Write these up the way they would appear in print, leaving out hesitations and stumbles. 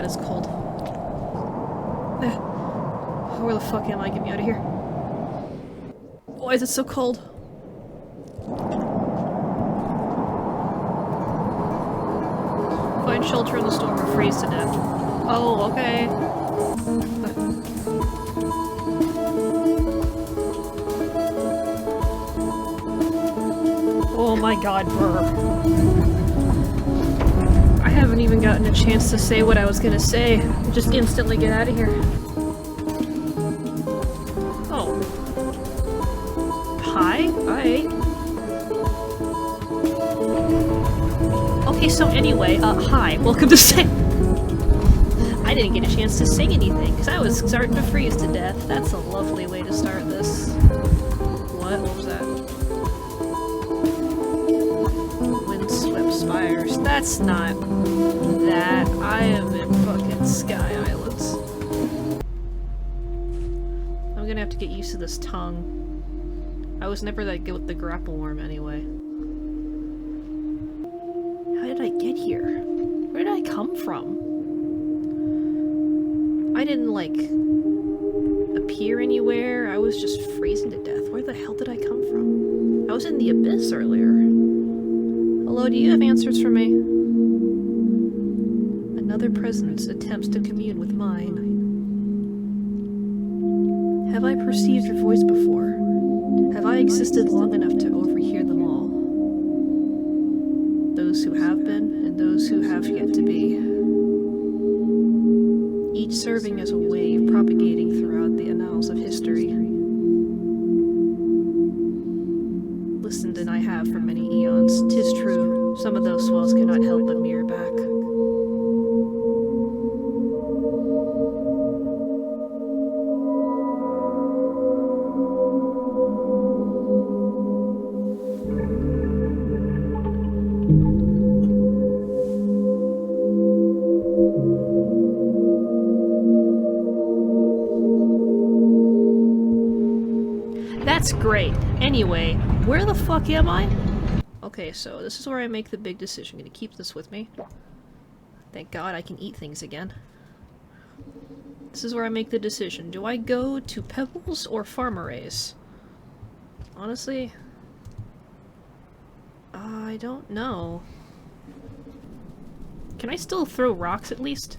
god, it's cold. Where the fuck am I? Get me out of here. Why is it so cold? Find shelter in the storm or freeze to death. Oh, okay. Oh my god, brr. I haven't even gotten a chance to say what I was gonna say. Just instantly get out of here. Oh. Hi? Hi. Okay, so anyway, hi. Welcome to Sing. I didn't get a chance to sing anything, because I was starting to freeze to death. That's a lovely way to start this. What? What was that? Windswept Spires. That's not that. I am in fucking Sky Islands. I'm gonna have to get used to this tongue. I was never that good with the grapple worm anyway. How did I get here? Where did I come from? I didn't, like, appear anywhere. I was just freezing to death. Where the hell did I come from? I was in the abyss earlier. Hello, do you have answers for me? Another presence attempts to commune with mine. Have I perceived your voice before? Have I existed long enough to overhear them all? Those who have been, and those who have yet to be. Each serving as a wave propagating throughout the annals of history. Listened and I have for many eons. 'Tis true, some of those swells cannot help but mirror back. That's great. Anyway, where the fuck am I? Okay, so this is where I make the big decision. I'm gonna keep this with me. Thank God I can eat things again. This is where I make the decision. Do I go to Pebbles or Farmerays? Honestly, I don't know. Can I still throw rocks at least?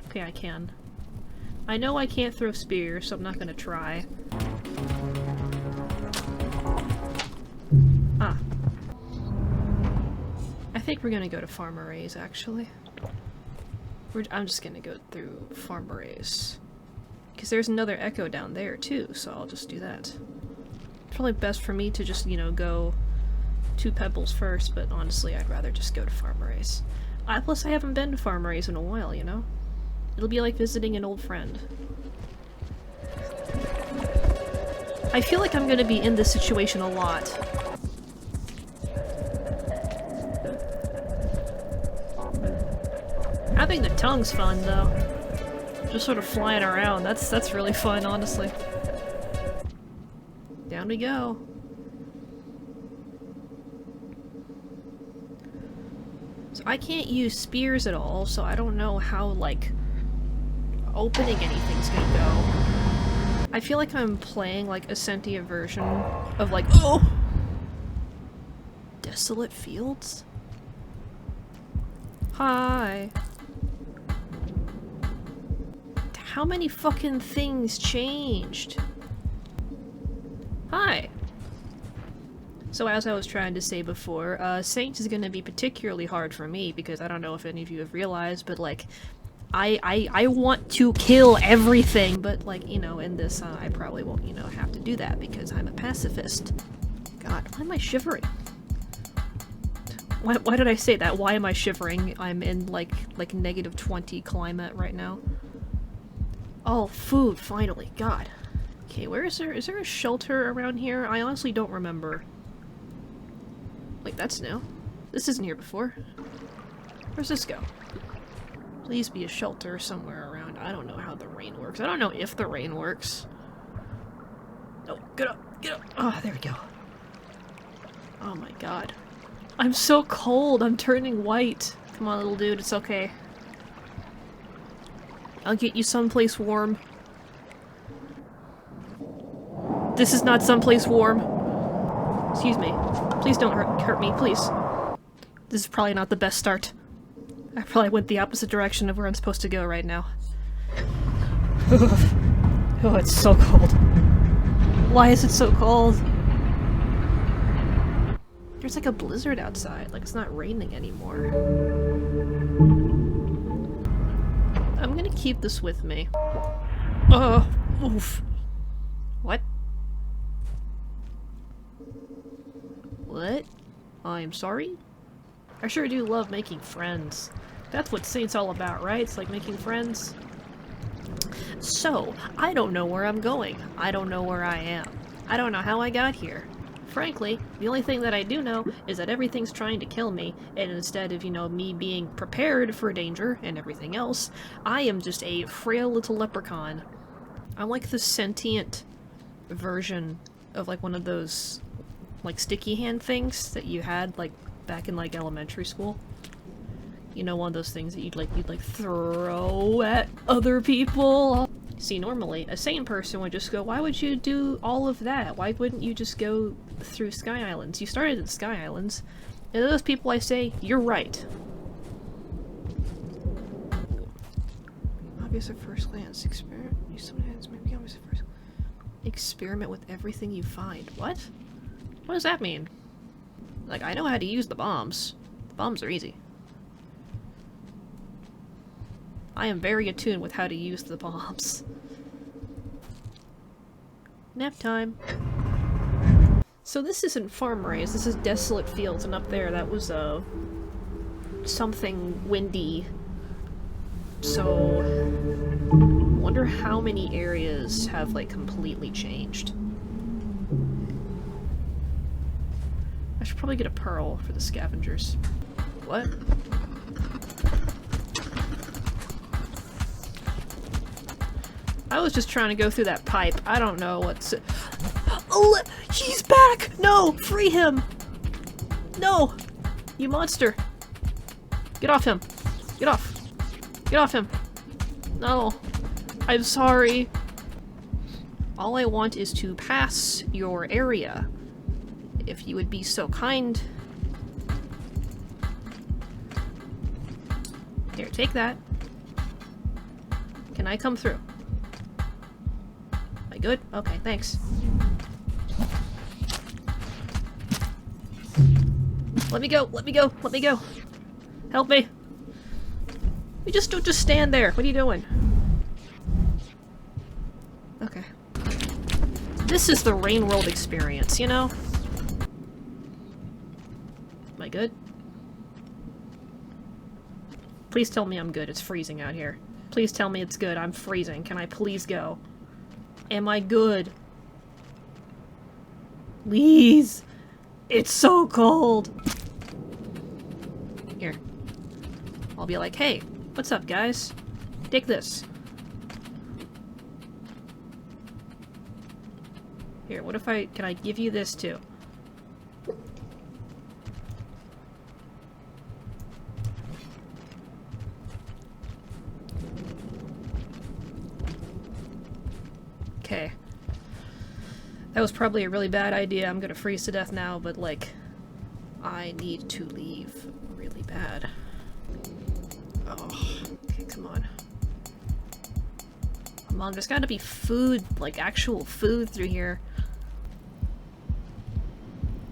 Okay, I can. I know I can't throw spears, so I'm not gonna try. Ah. I think we're gonna go to Farmerays, actually. I'm just gonna go through Farmerays. Because there's another echo down there, too, so I'll just do that. It's probably best for me to just, you know, go to Pebbles first, but honestly, I'd rather just go to Farmerays. Plus, I haven't been to Farmerays in a while, you know? It'll be like visiting an old friend. I feel like I'm gonna be in this situation a lot. I think the tongue's fun, though. Just sort of flying around. That's really fun, honestly. Down we go. So I can't use spears at all, so I don't know how, like, opening anything's gonna go. I feel like I'm playing, like, a sentient version of, like, oh! Desolate fields? Hi. How many fucking things changed? Hi. So as I was trying to say before, Saints is gonna be particularly hard for me because I don't know if any of you have realized, but like, I want to kill everything, but like, you know, in this, I probably won't, you know, have to do that because I'm a pacifist. God, why am I shivering? Why did I say that? Why am I shivering? I'm in like -20 climate right now. Oh, food, finally. God. Okay, where is there? Is there a shelter around here? I honestly don't remember. Wait, that's new. This isn't here before. Where's this go? Please be a shelter somewhere around. I don't know how the rain works. I don't know if the rain works. Oh, get up! Get up! Oh, there we go. Oh my god. I'm so cold! I'm turning white! Come on, little dude, it's okay. I'll get you someplace warm. This is not someplace warm. Excuse me. Please don't hurt me, please. This is probably not the best start. I probably went the opposite direction of where I'm supposed to go right now. Oh, it's so cold. Why is it so cold? There's like a blizzard outside, like it's not raining anymore. I'm gonna keep this with me. Oof. What? What? I'm sorry? I sure do love making friends. That's what Saint's all about, right? It's like making friends. So, I don't know where I'm going. I don't know where I am. I don't know how I got here. Frankly, the only thing that I do know is that everything's trying to kill me, and instead of, you know, me being prepared for danger and everything else, I am just a frail little leprechaun. I'm like the sentient version of like one of those like sticky hand things that you had like back in like elementary school. You know, one of those things that you'd like throw at other people. See, normally a sane person would just go, why would you do all of that? Why wouldn't you just go through Sky Islands? You started at Sky Islands. And to those people I say, you're right. Obvious at first glance. Experiment. Use some hands. Maybe obvious at first. Experiment with everything you find. What? What does that mean? Like, I know how to use the bombs. The bombs are easy. I am very attuned with how to use the bombs. Nap time. So this isn't farm raised, this is desolate fields, and up there that was something windy. So wonder how many areas have like completely changed. I should probably get a pearl for the scavengers. What? I was just trying to go through that pipe. I don't know what's... Oh, he's back! No! Free him! No! You monster! Get off him! Get off! Get off him! No! I'm sorry! All I want is to pass your area. If you would be so kind. Here, take that. Can I come through? Good? Okay, thanks. Let me go! Let me go! Let me go! Help me! You just don't just stand there! What are you doing? Okay. This is the Rain World experience, you know? Am I good? Please tell me I'm good. It's freezing out here. Please tell me it's good. I'm freezing. Can I please go? Am I good? Please! It's so cold! Here. I'll be like, hey, what's up, guys? Take this. Here, what if can I give you this too? Okay. That was probably a really bad idea. I'm gonna freeze to death now, but like, I need to leave really bad. Oh, okay, come on. Come on, there's gotta be food, like actual food through here.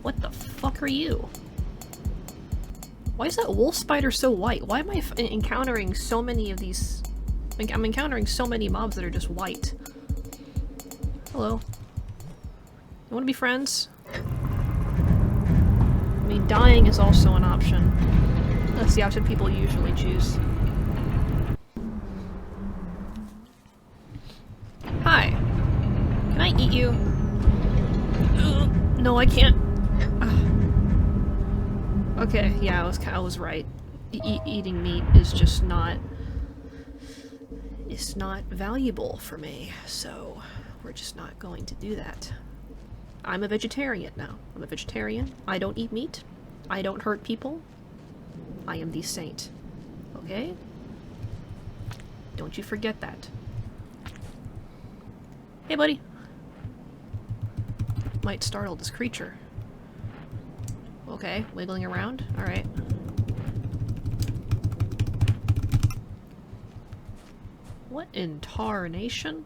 What the fuck are you? Why is that wolf spider so white? Why am I encountering so many of these? I'm encountering so many mobs that are just white. Hello. You wanna be friends? I mean, dying is also an option. That's the option people usually choose. Hi. Can I eat you? No, I can't. Okay, yeah, I was right. Eating meat is just not... It's not valuable for me, so... We're just not going to do that. I'm a vegetarian now. I'm a vegetarian. I don't eat meat. I don't hurt people. I am the saint. Okay? Don't you forget that. Hey, buddy. Might startle this creature. Okay, wiggling around. Alright. What in tarnation?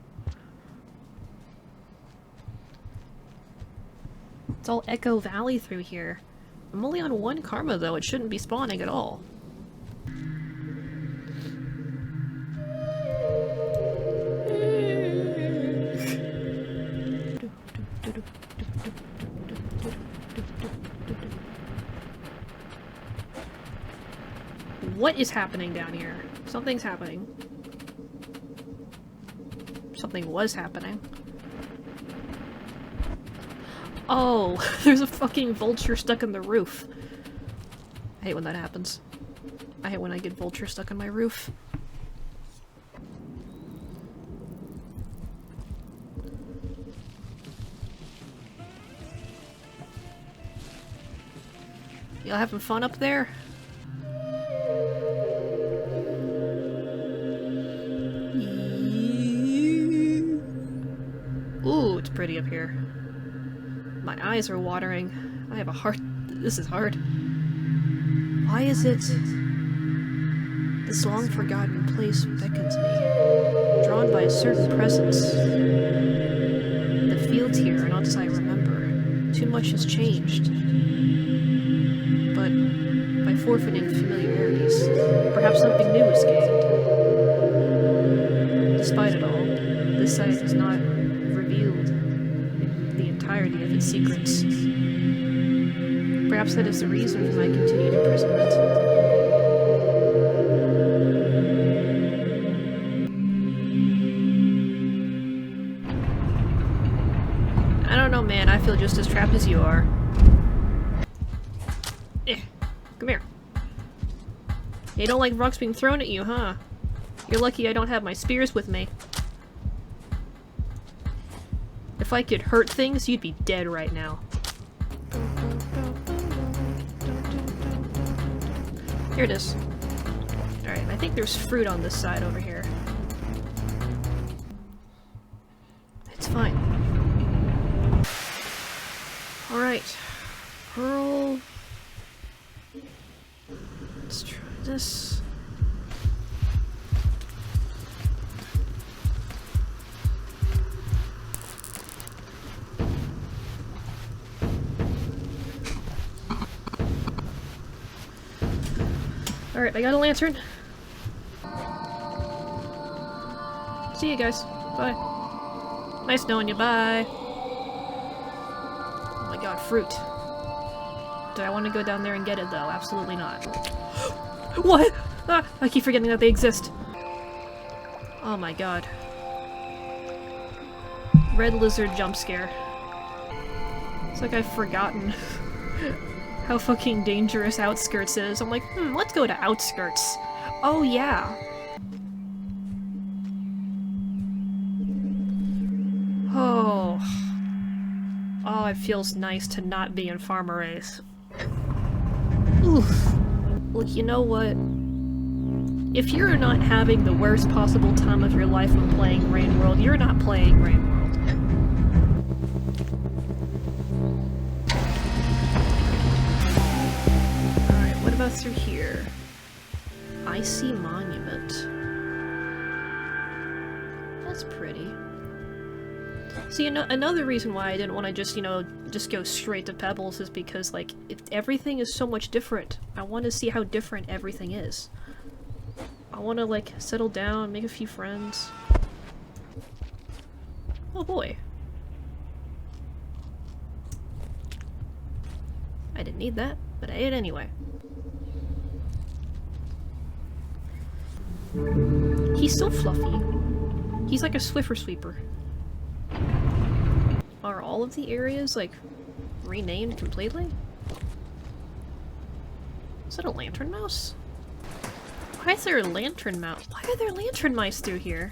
It's all Echo Valley through here. I'm only on 1 karma though, it shouldn't be spawning at all. What is happening down here? Something's happening. Something was happening. Oh, there's a fucking vulture stuck in the roof. I hate when that happens. I hate when I get vulture stuck in my roof. Y'all having fun up there? Ooh, it's pretty up here. My eyes are watering. I have a heart. This is hard. Why is it... This long-forgotten place beckons me, drawn by a certain presence. The fields here are not as I remember. Too much has changed. But by forfeiting familiarities, perhaps something new is gained. Despite it all, this site has not revealed the entirety of its secrets. Perhaps that is the reason for my continued imprisonment. I don't know, man. I feel just as trapped as you are. Come here. You don't like rocks being thrown at you, huh? You're lucky I don't have my spears with me. If I could hurt things, you'd be dead right now. Here it is. Alright, I think there's fruit on this side over here. It's fine. Alright. Pearl. Let's try this. Alright, I got a lantern. See you guys. Bye. Nice knowing you. Bye. Oh my god, fruit. Do I want to go down there and get it, though? Absolutely not. What? Ah, I keep forgetting that they exist. Oh my god. Red lizard jump scare. It's like I've forgotten how fucking dangerous Outskirts is. I'm like, let's go to Outskirts. Oh yeah. Oh. Oh, it feels nice to not be in Farmer Ace. Oof. Look, you know what? If you're not having the worst possible time of your life when playing Rain World, you're not playing Rain World. Alright, what about through here? Icy Monument. That's pretty. See, another reason why I didn't want to just, just go straight to Pebbles is because, like, everything is so much different. I want to see how different everything is. I want to, like, settle down, make a few friends. Oh boy. I didn't need that, but I ate it anyway. He's so fluffy. He's like a Swiffer Sweeper. Are all of the areas, like, renamed completely? Is that a lantern mouse? Why is there a lantern mouse? Why are there lantern mice through here?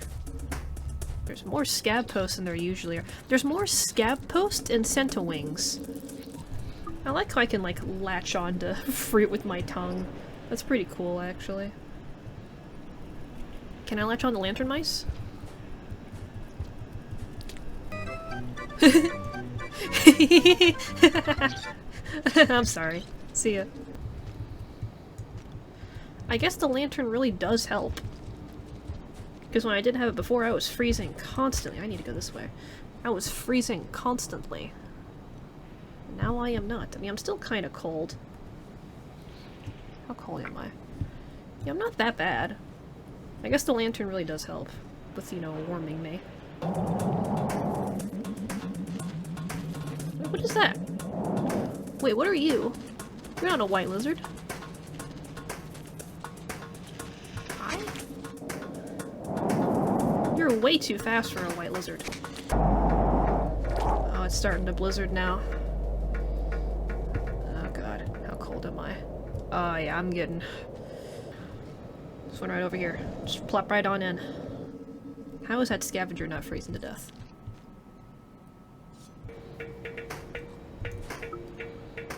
There's more scab posts than there usually are. There's more scab posts and centowings. I like how I can, like, latch onto fruit with my tongue. That's pretty cool, actually. Can I latch on the lantern mice? I'm sorry. See ya. I guess the lantern really does help. Because when I didn't have it before, I was freezing constantly. I need to go this way. I was freezing constantly. Now I am not. I mean, I'm still kind of cold. How cold am I? Yeah, I'm not that bad. I guess the lantern really does help with, you know, warming me. What is that? Wait, what are you? You're not a white lizard. Hi? You're way too fast for a white lizard. Oh, it's starting to blizzard now. Oh god, how cold am I? Oh yeah, I'm getting... This one right over here. Just plop right on in. How is that scavenger not freezing to death?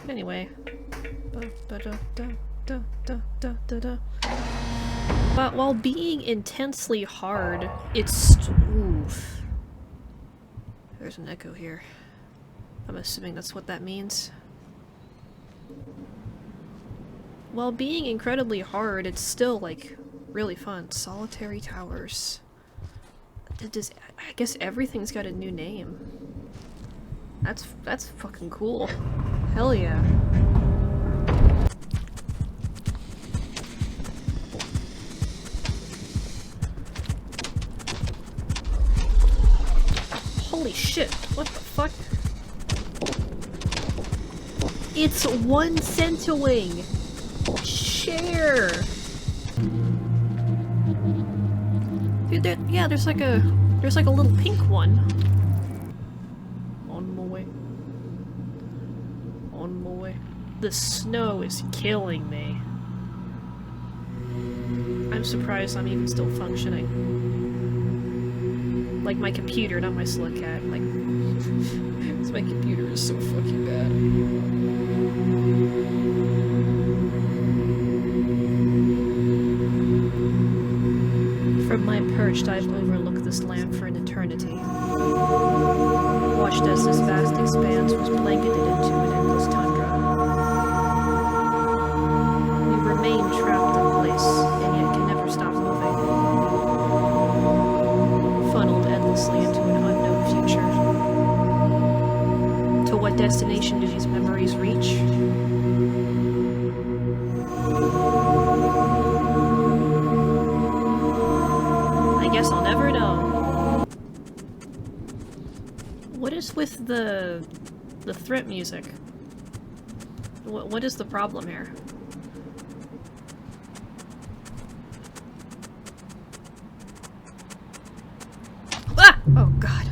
Anyway. But while being intensely hard, it's... Oof. There's an echo here. I'm assuming that's what that means. While being incredibly hard, it's still, like, really fun. Solitary Towers. I guess everything's got a new name. That's fucking cool. Hell yeah. Holy shit, what the fuck? It's 1 centowing! Share! Dude, yeah, there's like a little pink one. On my way. On my way. The snow is killing me. I'm surprised I'm even still functioning. Like my computer, not my Slick Cat. Like, my computer is so fucking bad. From my perch, I've overlooked this land for an eternity. Watched as this vast expanse was blanketed into an endless tundra. We remain trapped in place, and yet can never stop moving. Funneled endlessly into an unknown future. To what destination do these memories reach? I guess I'll never know. What is with the threat music? What is the problem here? Ah! Oh god.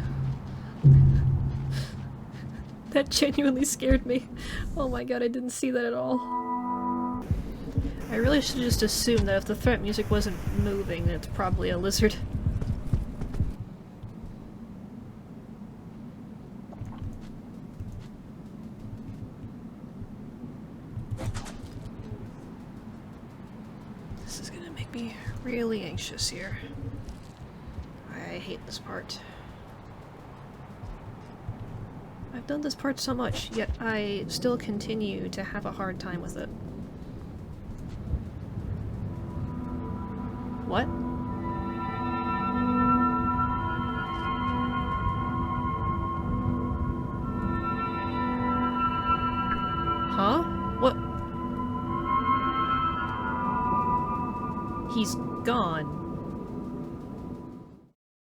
That genuinely scared me. Oh my god, I didn't see that at all. I really should just assume that if the threat music wasn't moving, then it's probably a lizard. This is gonna make me really anxious here. I hate this part. I've done this part so much, yet I still continue to have a hard time with it. What? Huh? What? He's gone.